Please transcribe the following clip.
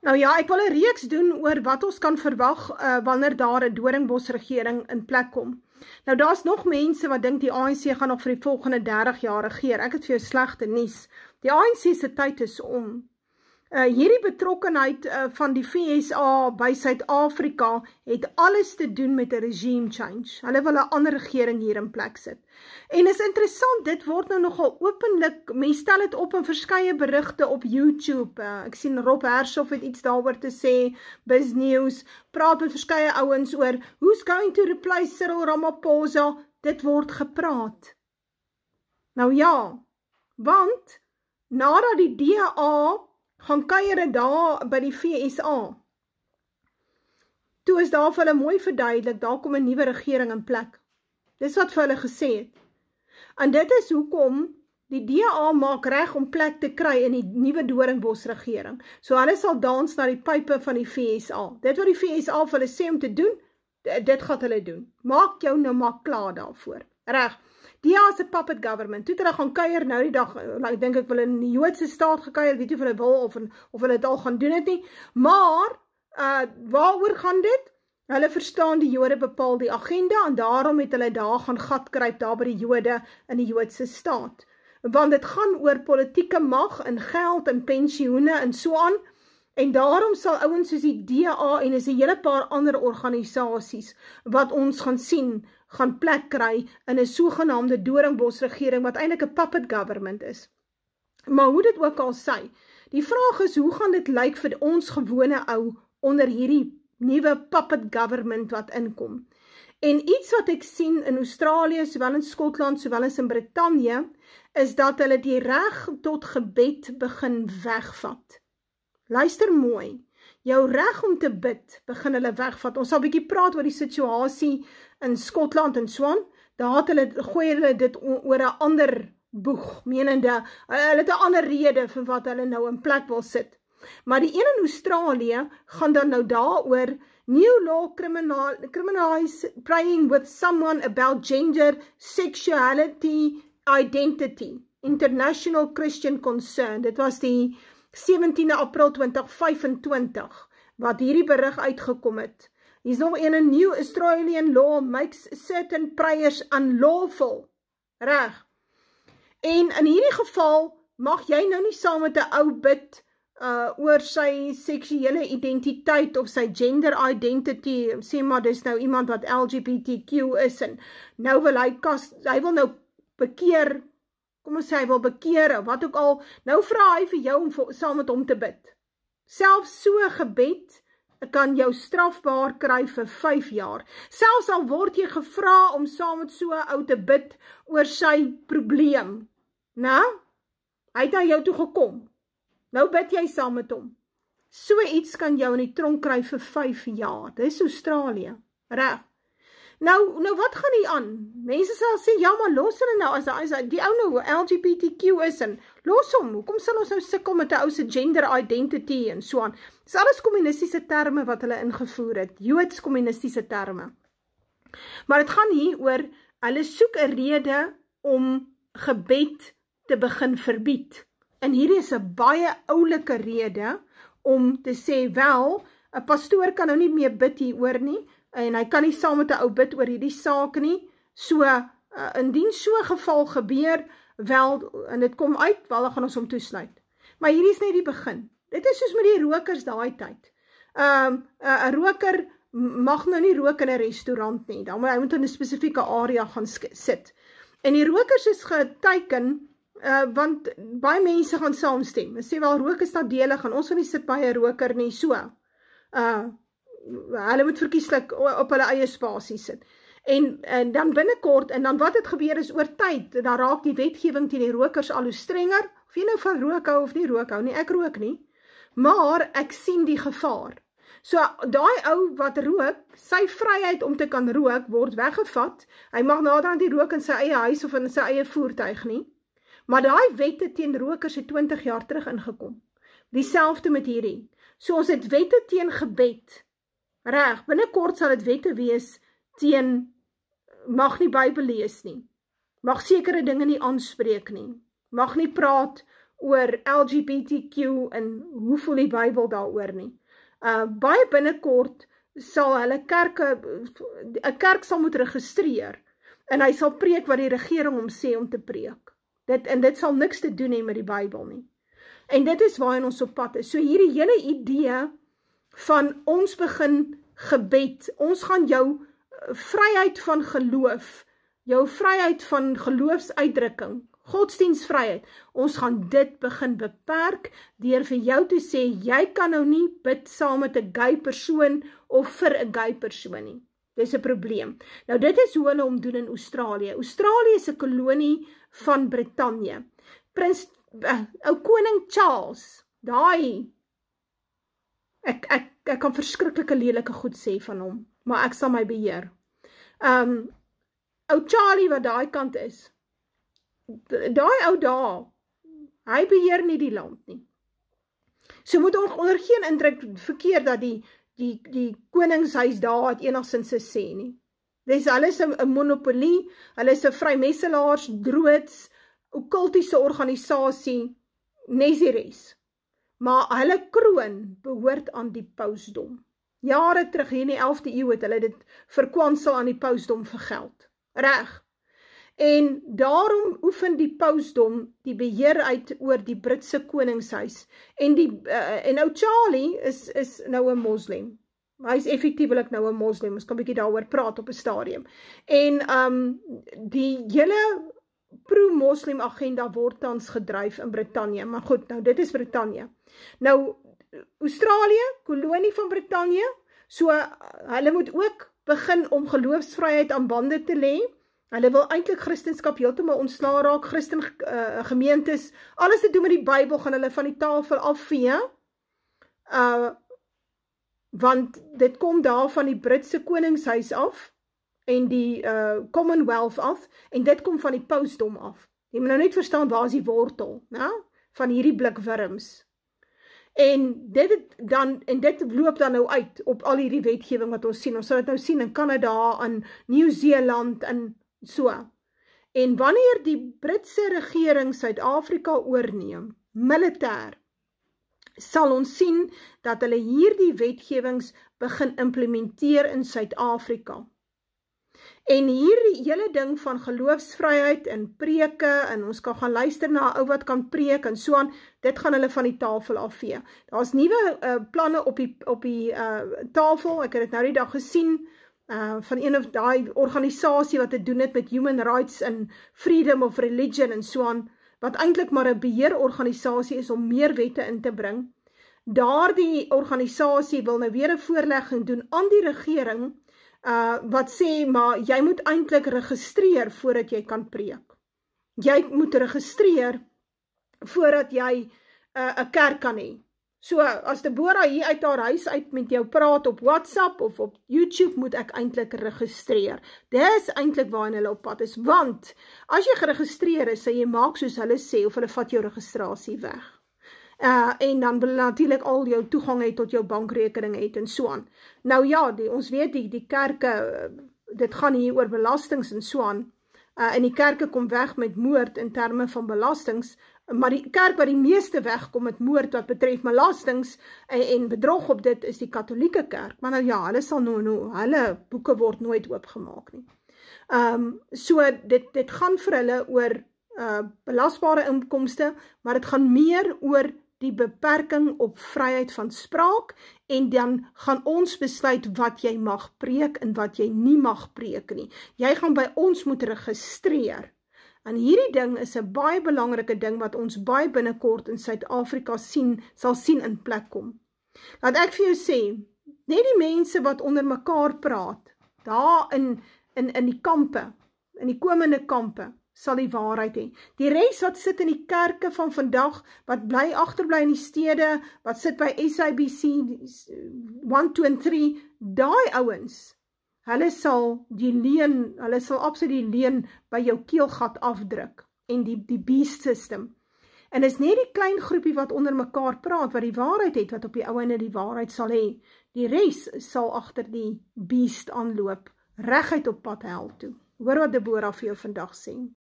Nou ja, ek wil 'n reeks doen oor wat ons kan verwag wanneer daar 'n Doornbos-regering in plek kom. Nou daar's nog mense wat dink die ANC gaan nog vir die volgende 30 jaar regeer. Ek het vir jou slegte nuus. Die ANC se tyd is om. Hierdie betrokkenheid van die FSA by Suid-Afrika het alles te doen met 'n regime change. Hulle wil 'n ander regering hier in plek sit. En is interessant, dit word nou nogal openlik, mense stel dit op in verskeie berigte op YouTube. Ek sien Rob Hershoff het iets daaroor te sê, BizNews, praat met verskeie ouens oor, who's going to replace Cyril Ramaphosa? Dit word gepraat. Nou ja, want nadat die DA gaan kuiere daar by die FSA. Toe is daar vir hulle mooi verduidelik, daar kom 'n nuwe regering in plek. Dis wat vir hulle gesê het. En dit is hoekom die DA maak reg om plek te kry in die nuwe Doornbos regering. So hulle sal dans na die pype van die FSA. Dit wat die FSA vir hulle sê om te doen, dit gaan hulle doen. Maak jou nou maar klaar daarvoor. Reg. DA is 'n puppet government. Toe hulle gaan kuier nou die dag, ek dink ek wil in die Joodse staat gekuier, weet jy of hulle wil of hulle dit al gaan doen het nie. Maar waaroor gaan dit? Hulle verstaan die Jode bepaal die agenda en daarom het hulle daar gaan gat kruip daar by die Jode in die Joodse staat. Want dit gaan oor politieke mag en geld en pensioene en so aan. En daarom sal ouens soos die DA en is 'n hele paar ander organisasies wat ons gaan sien, gaan plek kry in 'n sogenaamde Doornbos regering wat eintlik 'n puppet government is. Maar hoe dit ook al sy, die vraag is, hoe gaan dit lyk vir ons gewone ou onder hierdie nuwe puppet government wat inkom? En iets wat ek sien in Australië, sowel in Skotland, sowel as in Brittanje, is dat hulle die reg tot gebed begin wegvat. Luister mooi, jou reg om te bid begin hulle wegvat. Ons sal 'n bietjie praat oor die situasie in Skotland en so aan. Daar gooi hulle dit oor 'n ander boeg, menende, hulle het 'n ander rede vir wat hulle nou in plek wil sit. Maar die een in Australië gaan dan nou daaroor new law criminalize praying with someone about gender, sexuality, identity, international Christian concern. Dit was die 17 April 2025, wat hierdie berig uitgekom het. Hier is nog een new Australian law makes certain prayers unlawful. Reg. En in hierdie geval mag jy nou nie saam met 'n ou bid oor sy seksuele identiteit of sy gender identity, sê maar dis nou iemand wat LGBTQ is en nou wil hy wil nou bekeer, kom ons sê hy wil bekeer, of wat ook al, nou vra hy vir jou om saam met hom te bid. Selfs so gebed kan jou strafbaar kry vir 5 jaar. Selfs al word jy gevra om saam met so 'n ou te bid oor sy probleem. Nou, hy het na jou toe gekom. Nou bid jy saam met hom. So iets kan jou in die tronk kry vir 5 jaar. Dis Australië. Reg. Nou wat gaan hier aan? Mense sal sê, ja, maar los hulle nou, as die ou nou LGBTQ is, en los hom, hoekom sal ons nou sukkel met 'n ou se gender identity, en so aan. Dis alles kommunistiese terme wat hulle ingevoer het, Joods kommunistiese terme. Maar dit gaan hier oor, hulle soek 'n rede om gebed te begin verbied. En hierdie is 'n baie oulike rede om te sê, wel, 'n pastoor kan nou nie meer bid hieroor nie, en hy kan nie saam met 'n ou bid oor hierdie saak nie, so, indien so 'n geval gebeur, wel, en dit kom uit, wel, dan gaan ons hom toesluit. Maar hierdie is net die begin. Dit is soos met die rokers daai tyd. 'n roker mag nou nie rook in 'n restaurant nie, dan moet hy in 'n spesifieke area gaan sit. En die rokers is geteiken, want baie mense gaan saamstem. Hulle sê wel, rook is nadelig, en ons gaan nie sit by 'n roker nie, so. Hulle moet verkieslik op hulle eie spasie sit. En dan binnekort, en dan wat het gebeur is oor tyd, dan raak die wetgewing teen die rokers al hoe strenger, of jy nou van rook hou of nie rook hou nie, ek rook nie, maar ek sien die gevaar. So, daai ou wat rook, sy vryheid om te kan rook, word weggevat, hy mag naderhand nie rook in sy eie huis of in sy eie voertuig nie, maar daai wette teen rokers het 20 jaar terug ingekom. Dieselfde met hierdie. So ons het wette teen gebed. Reg, binnekort sal dit wette wees teen mag nie Bybel lees nie. Mag sekere dinge nie aanspreek nie. Mag nie praat oor LGBTQ en hoe voel die Bybel daaroor nie. Baie binnekort sal hulle 'n kerk sal moet registreer, en hy sal preek wat die regering hom sê om te preek. Dit sal niks te doen hê met die Bybel nie. En dit is waarin ons op pad is. So hierdie hele idee van ons begin gebed, ons gaan jou vryheid van geloof, jou vryheid van geloofsuitdrukking, godsdienstvryheid, ons gaan dit begin beperk, deur vir jou te sê, jy kan nou nie bid saam met 'n gay persoon, of vir 'n gay persoon nie. Dis 'n probleem. Nou dit is hoe hulle hom doen in Australië. Australië is 'n kolonie van Brittanje. Ou koning Charles, ek kan verskriklike lelike goed sê van hom, maar ek sal my beheer. Ou Charlie wat daai kant is, daai ou daar, hy beheer nie die land nie. So moet ons onder geen indruk verkeer dat die koningshuis daar het enigstens 'n sê nie. Hulle is 'n monopolie, hulle is 'n vrymesselaars, droods, okkultiese organisasie, nes die res. Maar hulle kroon behoort aan die pausdom. Jare terug, hier in die 11de eeu het hulle dit verkwansel aan die pausdom vir geld. Reg. En daarom oefen die pausdom die beheer uit oor die Britse koningshuis. En ou Charlie is nou 'n moslim. Hy is effektiewelik nou 'n moslim. Ons kan 'n bietjie daaroor praat op 'n stadium. En die hele pro-moslim agenda word tans gedryf in Brittanje. Maar goed, nou dit is Brittanje. Nou Australië, kolonie van Brittanje, so hulle moet ook begin om geloofsvryheid aan bande te lê. Hulle wil eintlik Christendom heeltemal ontsla raak, Christen gemeentes, alles te doen met die Bybel gaan hulle van die tafel afvee, want dit kom daar van die Britse koningshuis af, en die Commonwealth af, en dit kom van die pausdom af. Jy moet nou net verstaan waar is die wortel, van hierdie blik wurms. En dit loop dan nou uit op al hierdie wetgewing wat ons sien. Ons sal dit nou sien in Kanada, in Nieu-Seeland, en so. En wanneer die Britse regering Suid-Afrika oorneem, militêr, sal ons sien dat hulle hierdie wetgewings begin implementeer in Suid-Afrika. En hierdie hele ding van geloofsvryheid en preke, en ons kan gaan luister na 'n ou wat kan preek en so aan, dit gaan hulle van die tafel afvee. Daar's nuwe planne op die tafel, ek het dit nou die dag gesien, van een of daai organisasie wat te doen het met human rights en freedom of religion en so aan, wat eintlik maar 'n beheerorganisasie is om meer wette in te bring. Daardie organisasie wil nou weer 'n voorlegging doen aan die regering, wat sê, maar jy moet eintlik registreer voordat jy kan preek. Jy moet registreer voordat jy 'n kerk kan hê. So, as Deborah hier uit haar huis uit met jou praat op WhatsApp of op YouTube, moet ek eintlik registreer. Dis eintlik waarin hulle op pad is, want as jy geregistreer is, sal jy maak soos hulle sê, of hulle vat jou registrasie weg. En dan wil natuurlik al jou toegang hê tot jou bankrekening het en so aan. Nou ja, ons weet die kerke, dit gaan hier oor belastings en so aan, en die kerke kom weg met moord in terme van belastings, maar die kerk wat die meeste wegkom met moord wat betref belastings en bedrog op dit is die Katolieke kerk, maar nou ja, hulle sal hulle boeke word nooit oopgemaak nie. So dit gaan vir hulle oor belasbare inkomste, maar dit gaan meer oor die beperking op vryheid van spraak, en dan gaan ons besluit wat jy mag preek en wat jy nie mag preek nie. Jy gaan by ons moet registreer. En hierdie ding is 'n baie belangrike ding wat ons baie binnekort in Suid-Afrika sal sien in plek kom. Laat ek vir jou sê, net die mense wat onder mekaar praat, daar in die kampe, in die komende kampe, sal die waarheid hê. Die res wat sit in die kerke van vandag, wat agterbly in die stede, wat sit by SABC 1, 2 en 3, daai ouens, hulle sal absoluut die leen by jou keelgat afdruk, en die beast system. En is net die klein groepie wat onder mekaar praat, wat die waarheid het, wat op die ouene die waarheid sal hê. Die res sal agter die beast aanloop, reguit op pad hel toe. Hoor wat Deborah vir jou vandag sê.